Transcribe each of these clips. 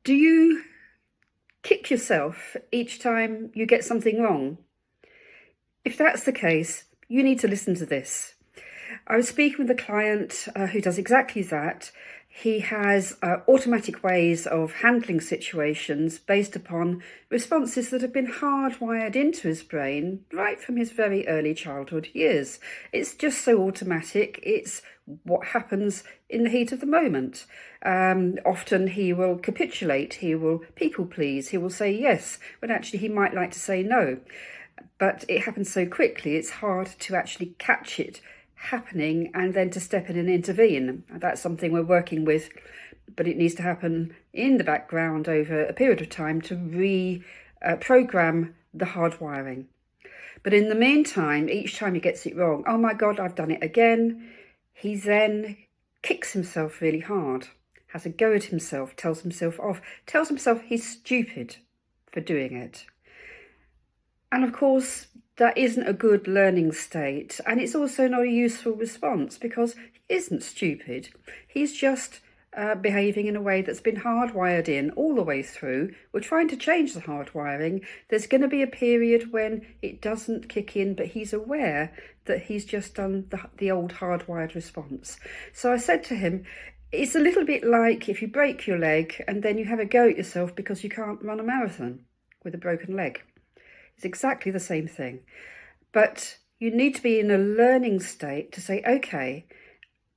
Do you kick yourself each time you get something wrong? If that's the case, you need to listen to this. I was speaking with a client who does exactly that. He has automatic ways of handling situations based upon responses that have been hardwired into his brain right from his very early childhood years. It's just so automatic. It's what happens in the heat of the moment. Often he will capitulate, he will people please, he will say yes, when actually he might like to say no. But it happens so quickly, it's hard to actually catch it happening and then to step in and intervene. That's something we're working with, but it needs to happen in the background over a period of time to reprogram the hardwiring. But in the meantime, each time he gets it wrong, oh my God, I've done it again. He then kicks himself really hard, has a go at himself, tells himself off, tells himself he's stupid for doing it. And of course, that isn't a good learning state. And it's also not a useful response because he isn't stupid. He's just behaving in a way that's been hardwired in all the way through. We're trying to change the hardwiring. There's going to be a period when it doesn't kick in, but he's aware that he's just done the old hardwired response. So I said to him, it's a little bit like if you break your leg and then you have a go at yourself because you can't run a marathon with a broken leg. It's exactly the same thing. But you need to be in a learning state to say, okay,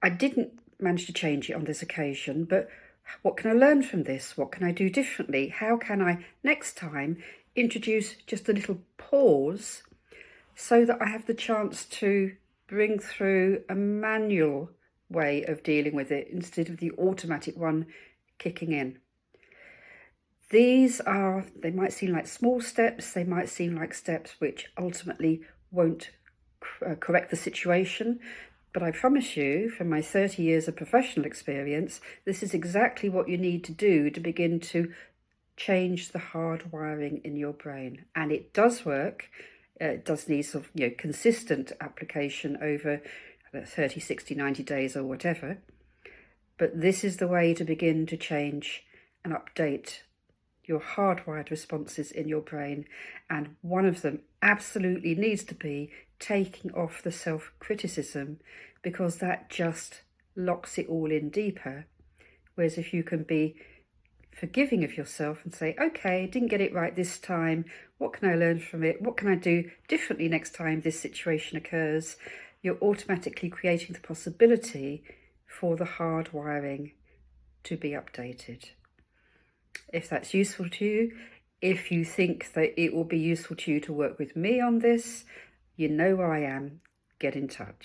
I didn't manage to change it on this occasion, but what can I learn from this? What can I do differently? How can I next time introduce just a little pause so that I have the chance to bring through a manual way of dealing with it instead of the automatic one kicking in? They might seem like small steps, they might seem like steps which ultimately won't correct the situation, but I promise you, from my 30 years of professional experience, this is exactly what you need to do to begin to change the hardwiring in your brain. And it does work. It does need sort of, consistent application over 30, 60, 90 days or whatever. But this is the way to begin to change and update your hardwired responses in your brain, and one of them absolutely needs to be taking off the self-criticism, because that just locks it all in deeper. Whereas if you can be forgiving of yourself and say, okay, didn't get it right this time, what can I learn from it? What can I do differently next time this situation occurs? You're automatically creating the possibility for the hardwiring to be updated. If that's useful to you, if you think that it will be useful to you to work with me on this, you know where I am. Get in touch.